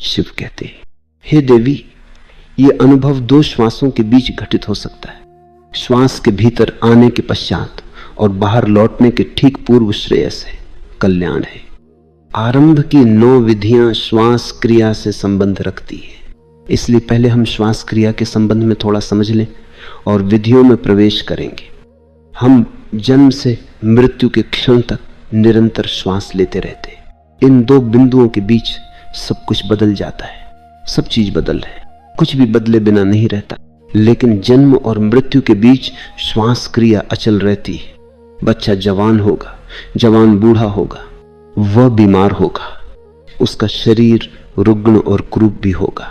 शिव कहते हैं, हे देवी, ये अनुभव 2 श्वासों के बीच घटित हो सकता है। श्वास के भीतर आने के पश्चात और बाहर लौटने के ठीक पूर्व श्रेयस है, कल्याण है। आरंभ की 9 विधियां श्वास क्रिया से संबंध रखती है, इसलिए पहले हम श्वास क्रिया के संबंध में थोड़ा समझ लें और विधियों में प्रवेश करेंगे। हम जन्म से मृत्यु के क्षण तक निरंतर श्वास लेते रहते हैं। इन 2 बिंदुओं के बीच सब कुछ बदल जाता है, सब चीज बदल है, कुछ भी बदले बिना नहीं रहता। लेकिन जन्म और मृत्यु के बीच श्वास क्रिया अचल रहती है। बच्चा जवान होगा, जवान बूढ़ा होगा, वह बीमार होगा, उसका शरीर रुग्ण और क्रूप भी होगा,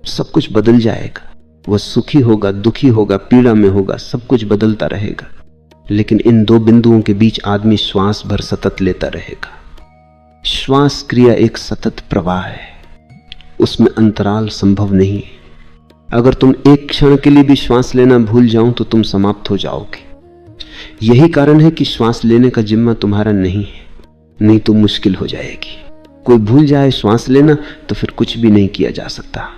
सब कुछ बदल जाएगा। वह सुखी होगा, दुखी होगा, पीड़ा में होगा, सब कुछ बदलता रहेगा। लेकिन इन 2 बिंदुओं के बीच आदमी श्वास भर सतत लेता रहेगा। श्वास क्रिया एक सतत प्रवाह है, उसमें अंतराल संभव नहीं है। अगर तुम एक क्षण के लिए भी श्वास लेना भूल जाओ तो तुम समाप्त हो जाओगे। यही कारण है कि श्वास लेने का जिम्मा तुम्हारा नहीं है, नहीं तो मुश्किल हो जाएगी। कोई भूल जाए श्वास लेना तो फिर कुछ भी नहीं किया जा सकता।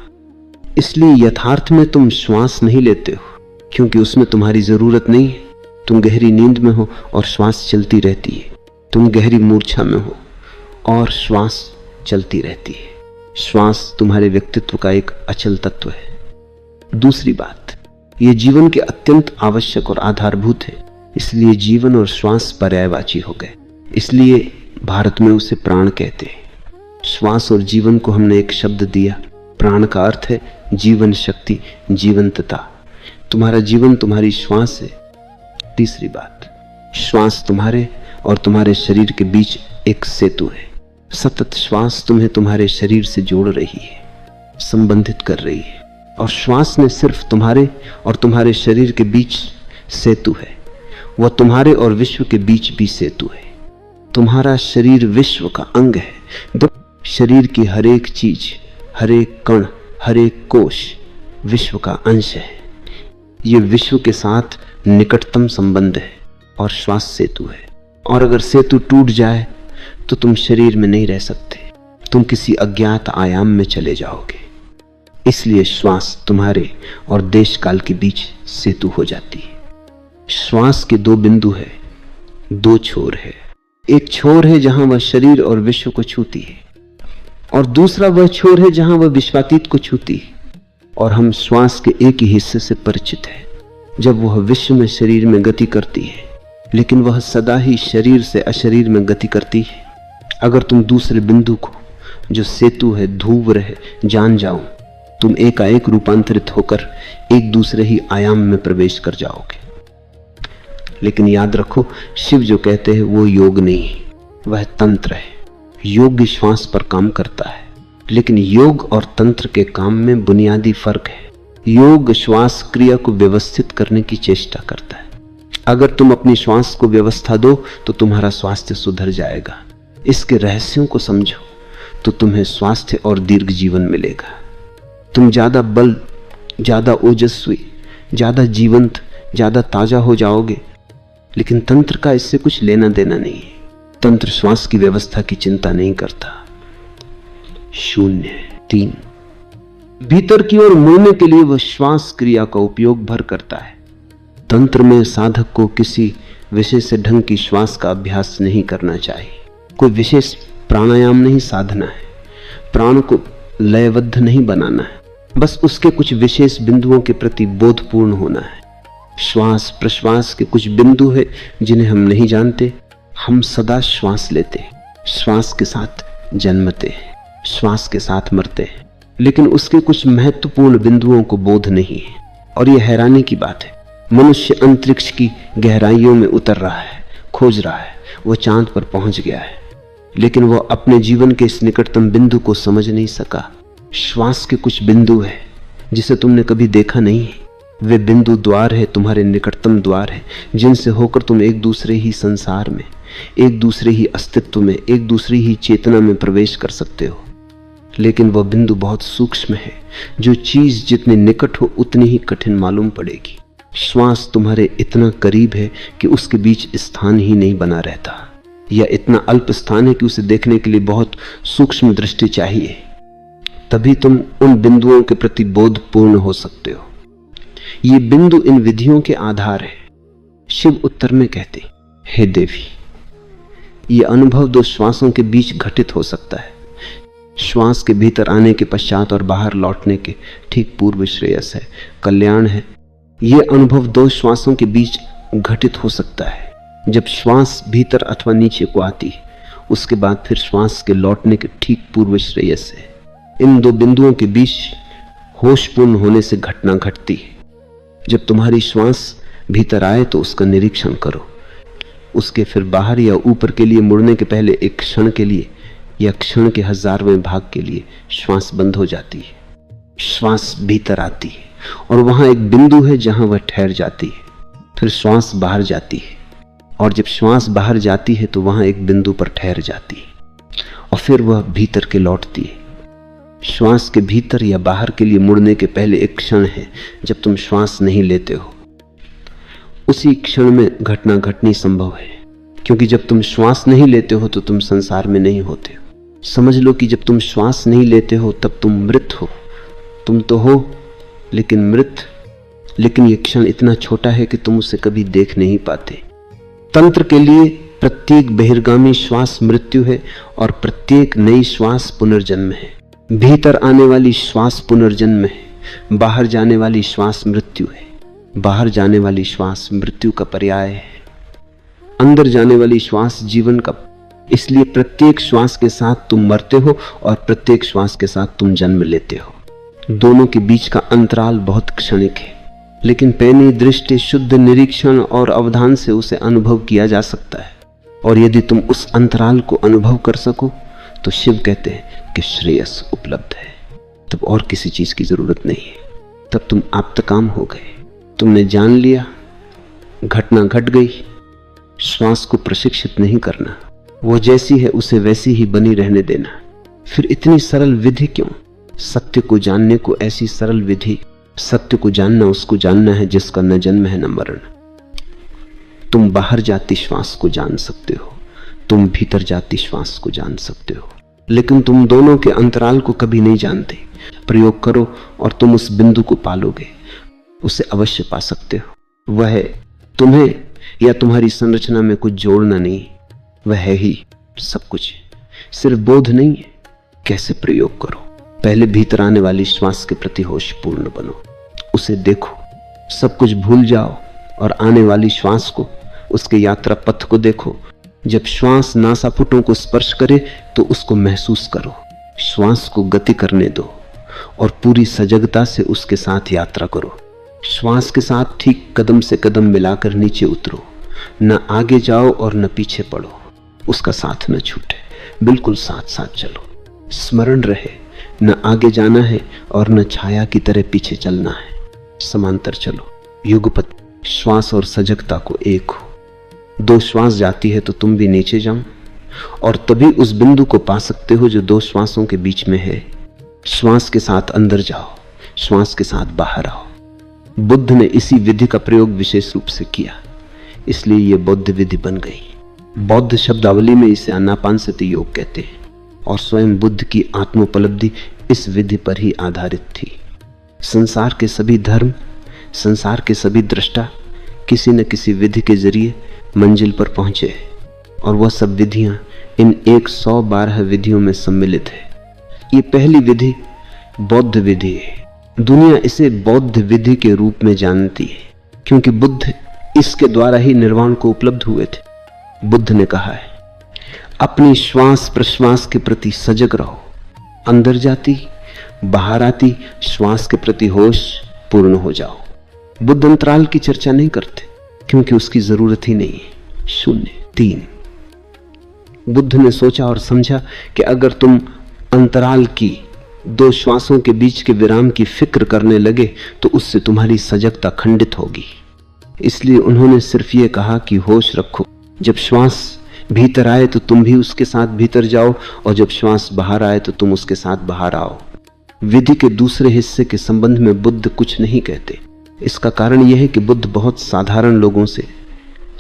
इसलिए यथार्थ में तुम श्वास नहीं लेते हो क्योंकि उसमें तुम्हारी जरूरत नहीं है। तुम गहरी नींद में हो और श्वास चलती रहती है। तुम गहरी मूर्छा में हो और श्वास चलती रहती है। श्वास तुम्हारे व्यक्तित्व का एक अचल तत्व है। दूसरी बात, ये जीवन के अत्यंत आवश्यक और आधारभूत है, इसलिए जीवन और श्वास पर्यायवाची हो गए। इसलिए भारत में उसे प्राण कहते हैं। श्वास और जीवन को हमने एक शब्द दिया। प्राण का अर्थ है जीवन शक्ति, जीवंतता। तुम्हारा जीवन तुम्हारी श्वास है। तीसरी बात, श्वास तुम्हारे और तुम्हारे शरीर के बीच एक सेतु है। सतत श्वास तुम्हें तुम्हारे शरीर से जोड़ रही है, संबंधित कर रही है। और श्वास ने सिर्फ तुम्हारे और तुम्हारे शरीर के बीच सेतु है, वह तुम्हारे और विश्व के बीच भी सेतु है। तुम्हारा शरीर विश्व का अंग है। शरीर की हर एक चीज, हर एक कण, हर एक कोश विश्व का अंश है। ये विश्व के साथ निकटतम संबंध है और श्वास सेतु है। और अगर सेतु टूट जाए तो तुम शरीर में नहीं रह सकते, तुम किसी अज्ञात आयाम में चले जाओगे। इसलिए श्वास तुम्हारे और देश काल के बीच सेतु हो जाती है। श्वास के 2 बिंदु है, 2 छोर है। एक छोर है जहां वह शरीर और विश्व को छूती है, और दूसरा वह छोर है जहां वह विश्वातीत को छूती है। और हम श्वास के एक ही हिस्से से परिचित हैं। जब वह विश्व में शरीर में गति करती है, लेकिन वह सदा ही शरीर से अशरीर में गति करती है। अगर तुम दूसरे बिंदु को, जो सेतु है, धूवर है, जान जाओ, तुम एकाएक रूपांतरित होकर एक दूसरे ही आयाम में प्रवेश कर जाओगे। लेकिन याद रखो, शिव जो कहते हैं वो योग नहीं है, वह तंत्र है। योग श्वास पर काम करता है, लेकिन योग और तंत्र के काम में बुनियादी फर्क है। योग श्वास क्रिया को व्यवस्थित करने की चेष्टा करता है। अगर तुम अपनी श्वास को व्यवस्था दो तो तुम्हारा स्वास्थ्य सुधर जाएगा। इसके रहस्यों को समझो तो तुम्हें स्वास्थ्य और दीर्घ जीवन मिलेगा। तुम ज्यादा बल, ज्यादा ओजस्वी, ज्यादा जीवंत, ज्यादा ताजा हो जाओगे। लेकिन तंत्र का इससे कुछ लेना देना नहीं है। तंत्र श्वास की व्यवस्था की चिंता नहीं करता। 3 भीतर की ओर मुड़ने के लिए वह श्वास क्रिया का उपयोग भर करता है। तंत्र में साधक को किसी विशेष ढंग की श्वास का अभ्यास नहीं करना चाहिए। कोई विशेष प्राणायाम नहीं साधना है। प्राण को लयबद्ध नहीं बनाना है। बस उसके कुछ विशेष बिंदुओं के प्रति बोधपूर्ण होना है। श्वास प्रश्वास के कुछ बिंदु है जिन्हें हम नहीं जानते। हम सदा श्वास लेते हैं, श्वास के साथ जन्मते हैं, श्वास के साथ मरते हैं, लेकिन उसके कुछ महत्वपूर्ण बिंदुओं को बोध नहीं है। और यह हैरानी की बात है, मनुष्य अंतरिक्ष की गहराइयों में उतर रहा है, खोज रहा है, वह चांद पर पहुंच गया है, लेकिन वह अपने जीवन के इस निकटतम बिंदु को समझ नहीं सका। श्वास के कुछ बिंदु है जिसे तुमने कभी देखा नहीं है। वे बिंदु द्वार है, तुम्हारे निकटतम द्वार है, जिनसे होकर तुम एक दूसरे ही संसार में, एक दूसरे ही अस्तित्व में, एक दूसरी ही चेतना में प्रवेश कर सकते हो। लेकिन वह बिंदु बहुत सूक्ष्म है। जो चीज जितनी निकट हो उतनी ही कठिन मालूम पड़ेगी। श्वास तुम्हारे इतना करीब है कि उसके बीच स्थान ही नहीं बना रहता, या इतना अल्प स्थान है कि उसे देखने के लिए बहुत सूक्ष्म दृष्टि चाहिए। तभी तुम उन बिंदुओं के प्रति बोधपूर्ण हो सकते हो। ये बिंदु इन विधियों के आधार है। शिव उत्तर में कहते, हे देवी, ये अनुभव 2 श्वासों के बीच घटित हो सकता है। श्वास के भीतर आने के पश्चात और बाहर लौटने के ठीक पूर्व श्रेयस है, कल्याण है। ये अनुभव 2 श्वासों के बीच घटित हो सकता है। जब श्वास भीतर अथवा नीचे को आती है, उसके बाद फिर श्वास के लौटने के ठीक पूर्व श्रेयस है। इन 2 बिंदुओं के बीच होशपूर्ण होने से घटना घटती है। जब तुम्हारी श्वास भीतर आए तो उसका निरीक्षण करो। उसके फिर बाहर या ऊपर के लिए मुड़ने के पहले एक क्षण के लिए या क्षण के 1000वें भाग के लिए श्वास बंद हो जाती है। श्वास भीतर आती है और वहां एक बिंदु है जहां वह ठहर जाती है। फिर श्वास बाहर जाती है और जब श्वास बाहर जाती है तो वहां एक बिंदु पर ठहर जाती है और फिर वह भीतर के लौटती है। श्वास के भीतर या बाहर के लिए मुड़ने के पहले एक क्षण है जब तुम श्वास नहीं लेते हो। उसी क्षण में घटना घटनी संभव है, क्योंकि जब तुम श्वास नहीं लेते हो तो तुम संसार में नहीं होते हो। समझ लो कि जब तुम श्वास नहीं लेते हो तब तुम मृत हो। तुम तो हो लेकिन मृत। लेकिन यह क्षण इतना छोटा है कि तुम उसे कभी देख नहीं पाते। तंत्र के लिए प्रत्येक बहिर्गामी श्वास मृत्यु है और प्रत्येक नई श्वास पुनर्जन्म है। भीतर आने वाली श्वास पुनर्जन्म है, बाहर जाने वाली श्वास मृत्यु है। बाहर जाने वाली श्वास मृत्यु का पर्याय है, अंदर जाने वाली श्वास जीवन का। इसलिए प्रत्येक श्वास के साथ तुम मरते हो और प्रत्येक श्वास के साथ तुम जन्म लेते हो। दोनों के बीच का अंतराल बहुत क्षणिक है, लेकिन पैनी दृष्टि, शुद्ध निरीक्षण और अवधान से उसे अनुभव किया जा सकता है। और यदि तुम उस अंतराल को अनुभव कर सको तो शिव कहते हैं कि श्रेयस उपलब्ध है। तब और किसी चीज की जरूरत नहीं है। तब तुम आप्तकाम हो गए। तुमने जान लिया, घटना घट गई। श्वास को प्रशिक्षित नहीं करना, वो जैसी है उसे वैसी ही बनी रहने देना। फिर इतनी सरल विधि क्यों? सत्य को जानने को ऐसी सरल विधि। सत्य को जानना उसको जानना है जिसका न जन्म है न मरण। तुम बाहर जाती श्वास को जान सकते हो, तुम भीतर जाती श्वास को जान सकते हो, लेकिन तुम दोनों के अंतराल को कभी नहीं जानते। प्रयोग करो और तुम उस बिंदु को पालोगे। उसे अवश्य पा सकते हो। वह है तुम्हें या तुम्हारी संरचना में कुछ जोड़ना नहीं, वह है ही सब कुछ। सिर्फ बोध नहीं है। कैसे प्रयोग करो? पहले भीतर आने वाली श्वास के प्रति होशपूर्ण बनो, उसे देखो, सब कुछ भूल जाओ और आने वाली श्वास को, उसके यात्रा पथ को देखो। जब श्वास नासापुटों को स्पर्श करे तो उसको महसूस करो। श्वास को गति करने दो और पूरी सजगता से उसके साथ यात्रा करो। श्वास के साथ ठीक कदम से कदम मिलाकर नीचे उतरो। न आगे जाओ और न पीछे पड़ो, उसका साथ न छूटे, बिल्कुल साथ साथ चलो। स्मरण रहे, न आगे जाना है और न छाया की तरह पीछे चलना है। समांतर चलो, युगपत। श्वास और सजगता को एक हो। 2 श्वास जाती है तो तुम भी नीचे जाओ और तभी उस बिंदु को पा सकते हो जो 2 श्वासों के बीच में है। श्वास के साथ अंदर जाओ, श्वास के साथ बाहर आओ। बुद्ध ने इसी विधि का प्रयोग विशेष रूप से किया, इसलिए यह बौद्ध विधि बन गई। बौद्ध शब्दावली में इसे आनापानसति योग कहते हैं और स्वयं बुद्ध की आत्मोपलब्धि इस विधि पर ही आधारित थी। संसार के सभी धर्म, संसार के सभी दृष्टा किसी न किसी विधि के जरिए मंजिल पर पहुंचे और वह सब विधियां इन 112 विधियों में सम्मिलित है। ये पहली विधि बौद्ध विधि है। दुनिया इसे बौद्ध विधि के रूप में जानती है क्योंकि बुद्ध इसके द्वारा ही निर्वाण को उपलब्ध हुए थे। बुद्ध ने कहा है, अपनी श्वास प्रश्वास के प्रति सजग रहो। अंदर जाती बाहर आती श्वास के प्रति होश पूर्ण हो जाओ। बुद्ध अंतराल की चर्चा नहीं करते क्योंकि उसकी जरूरत ही नहीं है। 0 3। बुद्ध ने सोचा और समझा कि अगर तुम अंतराल की 2 श्वासों के बीच के विराम की फिक्र करने लगे तो उससे तुम्हारी सजगता खंडित होगी। इसलिए उन्होंने सिर्फ ये कहा कि होश रखो। जब श्वास भीतर आए तो तुम भी उसके साथ भीतर जाओ और जब श्वास बाहर आए तो तुम उसके साथ बाहर आओ। विधि के दूसरे हिस्से के संबंध में बुद्ध कुछ नहीं कहते। इसका कारण यह है कि बुद्ध बहुत साधारण लोगों से,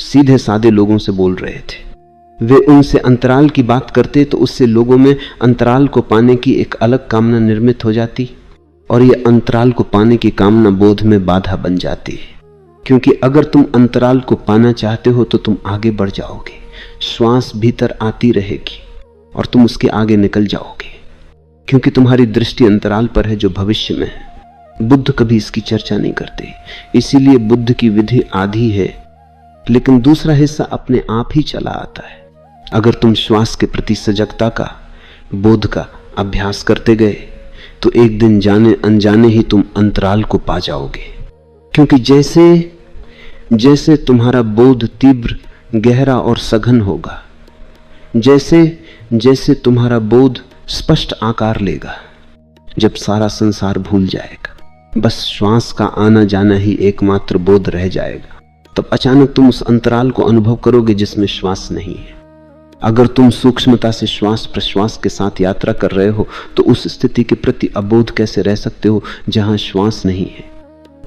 सीधे साधे लोगों से बोल रहे थे। वे उनसे अंतराल की बात करते तो उससे लोगों में अंतराल को पाने की एक अलग कामना निर्मित हो जाती, और ये अंतराल को पाने की कामना बोध में बाधा बन जाती है। क्योंकि अगर तुम अंतराल को पाना चाहते हो तो तुम आगे बढ़ जाओगे, श्वास भीतर आती रहेगी और तुम उसके आगे निकल जाओगे, क्योंकि तुम्हारी दृष्टि अंतराल पर है जो भविष्य में है। बुद्ध कभी इसकी चर्चा नहीं करते, इसीलिए बुद्ध की विधि आधी है, लेकिन दूसरा हिस्सा अपने आप ही चला आता है। अगर तुम श्वास के प्रति सजगता का, बोध का अभ्यास करते गए तो एक दिन जाने अनजाने ही तुम अंतराल को पा जाओगे। क्योंकि जैसे जैसे तुम्हारा बोध तीव्र, गहरा और सघन होगा, जैसे जैसे तुम्हारा बोध स्पष्ट आकार लेगा, जब सारा संसार भूल जाएगा, बस श्वास का आना जाना ही एकमात्र बोध रह जाएगा, तब अचानक तुम उस अंतराल को अनुभव करोगे जिसमें श्वास नहीं है। अगर तुम सूक्ष्मता से श्वास प्रश्वास के साथ यात्रा कर रहे हो तो उस स्थिति के प्रति अबोध कैसे रह सकते हो जहां श्वास नहीं है?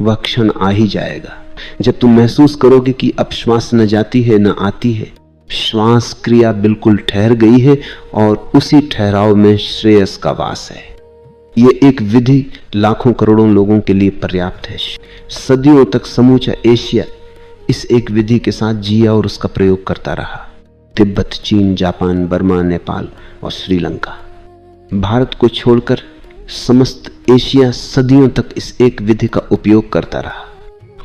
वह क्षण आ ही जाएगा जब तुम महसूस करोगे कि अब श्वास न जाती है न आती है, श्वास क्रिया बिल्कुल ठहर गई है और उसी ठहराव में श्रेयस का वास है। ये एक विधि लाखों करोड़ों लोगों के लिए पर्याप्त है। सदियों तक समूचा एशिया इस एक विधि के साथ जिया और उसका प्रयोग करता रहा। तिब्बत, चीन, जापान, बर्मा, नेपाल और श्रीलंका, भारत को छोड़कर समस्त एशिया सदियों तक इस एक विधि का उपयोग करता रहा,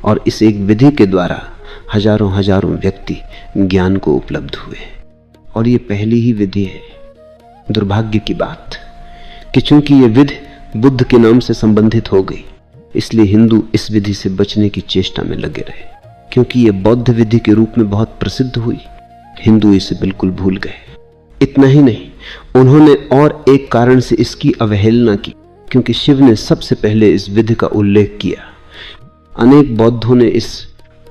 और इस एक विधि के द्वारा हजारों हजारों व्यक्ति ज्ञान को उपलब्ध हुए। और ये पहली ही विधि है। दुर्भाग्य की बात कि चूंकि ये विधि बुद्ध के नाम से संबंधित हो गई, इसलिए हिंदू इस विधि से बचने की चेष्टा में लगे रहे। क्योंकि ये बौद्ध विधि के रूप में बहुत प्रसिद्ध हुई, हिंदू इसे बिल्कुल भूल गए। इतना ही नहीं, उन्होंने और एक कारण से इसकी अवहेलना की, क्योंकि शिव ने सबसे पहले इस विधि का उल्लेख किया। अनेक बौद्धों ने इस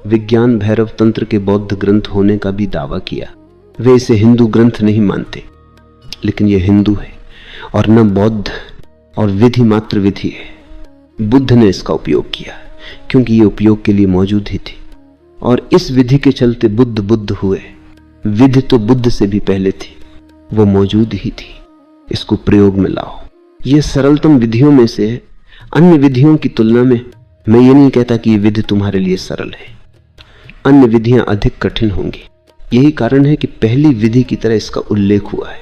विज्ञान भैरव तंत्र के बौद्ध ग्रंथ होने का भी दावा किया। वे इसे हिंदू ग्रंथ नहीं मानते, लेकिन यह हिंदू है और न बौद्ध, और विधि मात्र विधि है। बुद्ध ने इसका उपयोग किया क्योंकि ये उपयोग के लिए मौजूद ही थी, और इस विधि के चलते बुद्ध हुए। विधि तो बुद्ध से भी पहले थी, वो मौजूद ही थी। इसको प्रयोग में लाओ। ये सरलतम विधियों में से है। अन्य विधियों की तुलना में मैं ये नहीं कहता कि ये विधि तुम्हारे लिए सरल है, अन्य विधियां अधिक कठिन होंगी। यही कारण है कि पहली विधि की तरह इसका उल्लेख हुआ है।